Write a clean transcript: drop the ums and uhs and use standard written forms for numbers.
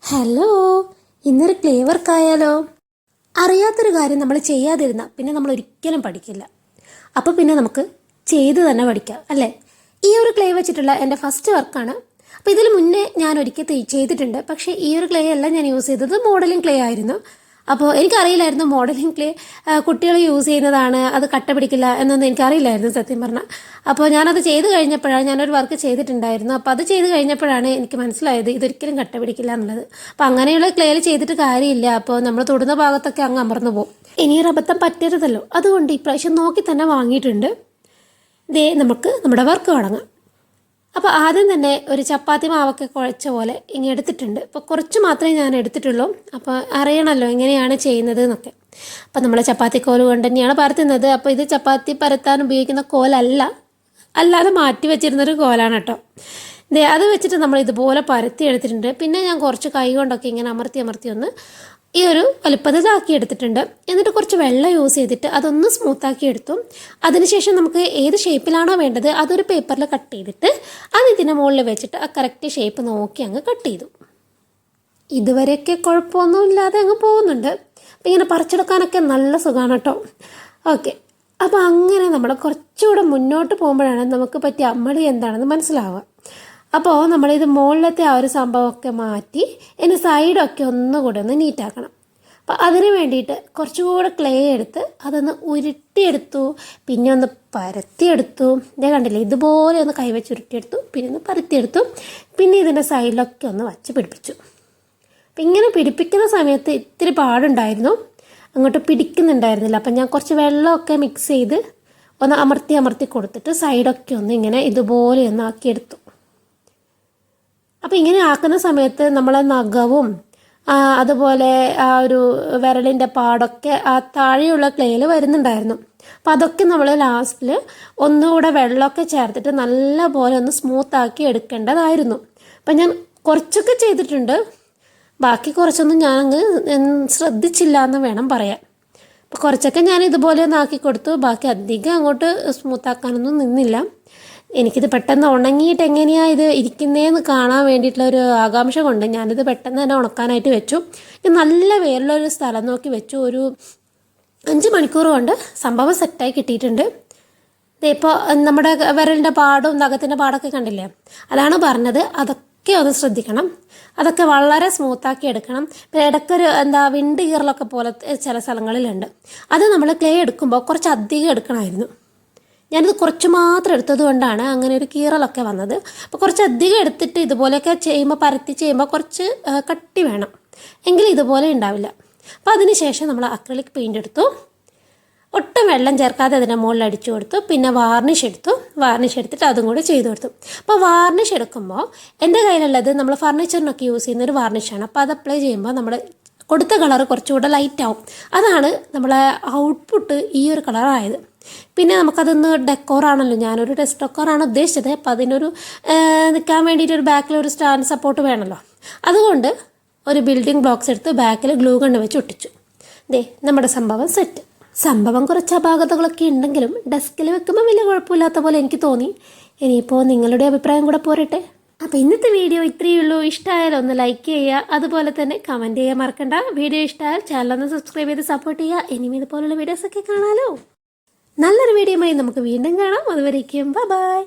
Hello, ഇന്നൊരു clay വർക്കായാലോ? അറിയാത്തൊരു കാര്യം നമ്മൾ ചെയ്യാതിരുന്ന പിന്നെ നമ്മൾ ഒരിക്കലും പഠിക്കില്ല. അപ്പോൾ പിന്നെ നമുക്ക് ചെയ്ത് തന്നെ പഠിക്കാം അല്ലേ? ഈ ഒരു ക്ലേ വെച്ചിട്ടുള്ള എൻ്റെ ഫസ്റ്റ് വർക്കാണ്. അപ്പോൾ ഇതിൽ മുന്നേ ഞാൻ ഒരിക്കൽ ചെയ്തിട്ടുണ്ട്. പക്ഷേ ഈ ഒരു ക്ലേ അല്ല ഞാൻ യൂസ് ചെയ്തത്, മോഡലിംഗ് ക്ലേ ആയിരുന്നു. അപ്പോൾ എനിക്കറിയില്ലായിരുന്നു മോഡലിംഗ് ക്ലേ കുട്ടികൾ യൂസ് ചെയ്യുന്നതാണ്, അത് കട്ട പിടിക്കില്ല എന്നൊന്നും എനിക്കറിയില്ലായിരുന്നു സത്യം പറഞ്ഞാൽ. അപ്പോൾ ഞാനത് ചെയ്ത് കഴിഞ്ഞപ്പോഴാണ്, ഞാനൊരു വർക്ക് ചെയ്തിട്ടുണ്ടായിരുന്നു. അപ്പോൾ അത് ചെയ്ത് കഴിഞ്ഞപ്പോഴാണ് എനിക്ക് മനസ്സിലായത് ഇതൊരിക്കലും കട്ട പിടിക്കില്ല എന്നുള്ളത്. അപ്പോൾ അങ്ങനെയുള്ള ക്ലേയിൽ ചെയ്തിട്ട് കാര്യമില്ല. അപ്പോൾ നമ്മൾ തൊടുന്ന ഭാഗത്തൊക്കെ അങ്ങ് അമർന്നു പോകും. ഇനി ഒരു അബദ്ധം പറ്റരുതല്ലോ, അതുകൊണ്ട് ഇപ്രാവശ്യം നോക്കി തന്നെ വാങ്ങിയിട്ടുണ്ട്. ഇതേ നമുക്ക് നമ്മുടെ വർക്ക് തുടങ്ങാം. അപ്പോൾ ആദ്യം തന്നെ ഒരു ചപ്പാത്തി മാവൊക്കെ കുഴച്ച പോലെ ഇങ്ങനെ എടുത്തിട്ടുണ്ട്. അപ്പോൾ കുറച്ച് മാത്രമേ ഞാൻ എടുത്തിട്ടുള്ളൂ. അപ്പോൾ അറിയണമല്ലോ എങ്ങനെയാണ് ചെയ്യുന്നത് എന്നൊക്കെ. അപ്പോൾ നമ്മൾ ചപ്പാത്തി കോല് കൊണ്ട് തന്നെയാണ് പരത്തുന്നത്. അപ്പോൾ ഇത് ചപ്പാത്തി പരത്താൻ ഉപയോഗിക്കുന്ന കോലല്ല, അല്ലാതെ മാറ്റി വെച്ചിരുന്നൊരു കോലാണ് കേട്ടോ. അത് വെച്ചിട്ട് നമ്മൾ ഇതുപോലെ പരത്തി എടുത്തിട്ടുണ്ട്. പിന്നെ ഞാൻ കുറച്ച് കൈ കൊണ്ടൊക്കെ ഇങ്ങനെ അമർത്തി അമർത്തി ഒന്ന് ഈ ഒരു വലുപ്പത്തിലാക്കി എടുത്തിട്ടുണ്ട്. എന്നിട്ട് കുറച്ച് വെള്ളം യൂസ് ചെയ്തിട്ട് അതൊന്ന് സ്മൂത്താക്കി എടുത്തു. അതിനുശേഷം നമുക്ക് ഏത് ഷേപ്പിലാണോ വേണ്ടത് അതൊരു പേപ്പറിൽ കട്ട് ചെയ്തിട്ട് അത് ഇതിൻ്റെ മുകളിൽ വെച്ചിട്ട് ആ കറക്റ്റ് ഷേപ്പ് നോക്കി അങ്ങ് കട്ട് ചെയ്തു. ഇതുവരെയൊക്കെ കുഴപ്പമൊന്നുമില്ലാതെ അങ്ങ് പോകുന്നുണ്ട്. അപ്പം ഇങ്ങനെ പറിച്ചെടുക്കാനൊക്കെ നല്ല സുഖമാണ് കേട്ടോ. ഓക്കെ, അപ്പോൾ അങ്ങനെ നമ്മൾ കുറച്ചുകൂടെ മുന്നോട്ട് പോകുമ്പോഴാണ് നമുക്ക് പറ്റിയ അമ്മളി എന്താണെന്ന് മനസ്സിലാവുക. അപ്പോൾ നമ്മളിത് മുകളിലത്തെ ആ ഒരു സംഭവമൊക്കെ മാറ്റി ഇനി സൈഡൊക്കെ ഒന്നുകൂടെ ഒന്ന് നീറ്റാക്കണം. അപ്പോൾ അതിന് വേണ്ടിയിട്ട് കുറച്ചുകൂടെ ക്ലേ എടുത്ത് അതൊന്ന് ഉരുട്ടിയെടുത്തു, പിന്നെ ഒന്ന് പരത്തിയെടുത്തു. ഞാൻ കണ്ടില്ലേ, ഇതുപോലെ ഒന്ന് കൈവച്ച് ഉരുട്ടിയെടുത്തു, പിന്നെ ഒന്ന് പരത്തിയെടുത്തു, പിന്നെ ഇതിൻ്റെ സൈഡിലൊക്കെ ഒന്ന് വച്ച് പിടിപ്പിച്ചു. അപ്പം ഇങ്ങനെ പിടിപ്പിക്കുന്ന സമയത്ത് ഇത്തിരി പാടുണ്ടായിരുന്നു, അങ്ങോട്ട് പിടിക്കുന്നുണ്ടായിരുന്നില്ല. അപ്പം ഞാൻ കുറച്ച് വെള്ളമൊക്കെ മിക്സ് ചെയ്ത് ഒന്ന് അമർത്തി അമർത്തി കൊടുത്തിട്ട് സൈഡൊക്കെ ഒന്ന് ഇങ്ങനെ ഇതുപോലെ ഒന്ന് ആക്കിയെടുത്തു. അപ്പോൾ ഇങ്ങനെ ആക്കുന്ന സമയത്ത് നമ്മളെ നഖവും അതുപോലെ ആ ഒരു വിരലിൻ്റെ പാടൊക്കെ ആ താഴെയുള്ള ക്ലേയിൽ വരുന്നുണ്ടായിരുന്നു. അപ്പോൾ അതൊക്കെ നമ്മൾ ലാസ്റ്റിൽ ഒന്നുകൂടെ വെള്ളമൊക്കെ ചേർത്തിട്ട് നല്ല പോലെ ഒന്ന് സ്മൂത്താക്കി എടുക്കേണ്ടതായിരുന്നു. അപ്പം ഞാൻ കുറച്ചൊക്കെ ചെയ്തിട്ടുണ്ട്, ബാക്കി കുറച്ചൊന്നും ഞാൻ അങ്ങ് ശ്രദ്ധിച്ചില്ല എന്ന് വേണം പറയാൻ. അപ്പോൾ കുറച്ചൊക്കെ ഞാൻ ഇതുപോലെ ഒന്ന് ആക്കി കൊടുത്തു, ബാക്കി അധികം അങ്ങോട്ട് സ്മൂത്താക്കാനൊന്നും നിന്നില്ല. എനിക്കിത് പെട്ടെന്ന് ഉണങ്ങിയിട്ട് എങ്ങനെയാണ് ഇത് ഇരിക്കുന്നതെന്ന് കാണാൻ വേണ്ടിയിട്ടുള്ള ഒരു ആകാംക്ഷ കൊണ്ട് ഞാനിത് പെട്ടെന്ന് തന്നെ ഉണക്കാനായിട്ട് വെച്ചു. നല്ല വേറുള്ളൊരു സ്ഥലം നോക്കി വെച്ചു. ഒരു 5 മണിക്കൂർ കൊണ്ട് സംഭവം സെറ്റായി കിട്ടിയിട്ടുണ്ട്. ഇപ്പോൾ നമ്മുടെ വിരലിൻ്റെ പാടും നഖത്തിൻ്റെ പാടൊക്കെ കണ്ടില്ലേ, അതാണ് പറഞ്ഞത്. അതൊക്കെ ഒന്ന് ശ്രദ്ധിക്കണം, അതൊക്കെ വളരെ സ്മൂത്താക്കി എടുക്കണം. പിന്നെ ഇടയ്ക്കൊരു വിണ്ട് കീറലൊക്കെ പോലെ ചില സ്ഥലങ്ങളിലുണ്ട്. അത് നമ്മൾ ക്ലേ എടുക്കുമ്പോൾ കുറച്ച് അധികം എടുക്കണമായിരുന്നു. ഞാനിത് കുറച്ച് മാത്രം എടുത്തത് കൊണ്ടാണ് അങ്ങനെ ഒരു കീറലൊക്കെ വന്നത്. അപ്പോൾ കുറച്ച് അധികം എടുത്തിട്ട് ഇതുപോലെയൊക്കെ ചെയ്യുമ്പോൾ പരത്തി ചെയ്യുമ്പോൾ കുറച്ച് കട്ടി വേണം, എങ്കിലും ഇതുപോലെ ഉണ്ടാവില്ല. അപ്പോൾ അതിന് ശേഷം നമ്മൾ അക്രിലിക് പെയിൻ്റ് എടുത്തു, ഒട്ടും വെള്ളം ചേർക്കാതെ അതിൻ്റെ മുകളിൽ അടിച്ചു കൊടുത്തു. പിന്നെ വാർണിഷ് എടുത്തിട്ട് അതും കൂടി ചെയ്തു കൊടുത്തു. അപ്പോൾ വാർണിഷ് എടുക്കുമ്പോൾ എൻ്റെ കയ്യിലുള്ളത് നമ്മൾ ഫർണിച്ചറിനൊക്കെ യൂസ് ചെയ്യുന്ന ഒരു വാർണിഷാണ്. അപ്പോൾ അത് അപ്ലൈ ചെയ്യുമ്പോൾ നമ്മൾ കൊടുത്ത കളർ കുറച്ചുകൂടെ ലൈറ്റ് ആവും. അതാണ് നമ്മളെ ഔട്ട്പുട്ട് ഈ ഒരു കളറായത്. പിന്നെ നമുക്കതൊന്ന് ഡെക്കോറാണല്ലോ, ഞാനൊരു ഡെസ്ക് ഡെക്കോറാണ് ഉദ്ദേശിച്ചത്. അപ്പോൾ അതിനൊരു നിൽക്കാൻ വേണ്ടിയിട്ട് ഒരു ബാക്കിലൊരു സ്റ്റാൻഡ് സപ്പോർട്ട് വേണമല്ലോ. അതുകൊണ്ട് ഒരു ബിൽഡിംഗ് ബ്ലോക്സ് എടുത്ത് ബാക്കിൽ ഗ്ലൂ ഗണ്ണ് വെച്ച് ഒട്ടിച്ചു. നമ്മുടെ സംഭവം സെറ്റ്. സംഭവം കുറച്ച് അപാകതകളൊക്കെ ഉണ്ടെങ്കിലും ഡെസ്കിൽ വെക്കുമ്പോൾ വലിയ കുഴപ്പമില്ലാത്ത പോലെ എനിക്ക് തോന്നി. ഇനിയിപ്പോൾ നിങ്ങളുടെ അഭിപ്രായം കൂടെ പോരട്ടെ. അപ്പോൾ ഇന്നത്തെ വീഡിയോ ഇത്രയേ ഉള്ളൂ. ഇഷ്ടമായാലും ഒന്ന് ലൈക്ക് ചെയ്യുക, അതുപോലെ തന്നെ കമൻറ്റ് ചെയ്യാൻ മറക്കണ്ട. വീഡിയോ ഇഷ്ടമായാൽ ചാനലൊന്ന് സബ്സ്ക്രൈബ് ചെയ്ത് സപ്പോർട്ട് ചെയ്യുക. ഇനിയും ഇതുപോലുള്ള വീഡിയോസൊക്കെ കാണാമല്ലോ. നല്ലൊരു വീഡിയോയുമായി നമുക്ക് വീണ്ടും കാണാം. അതുവരേക്കും ബൈ.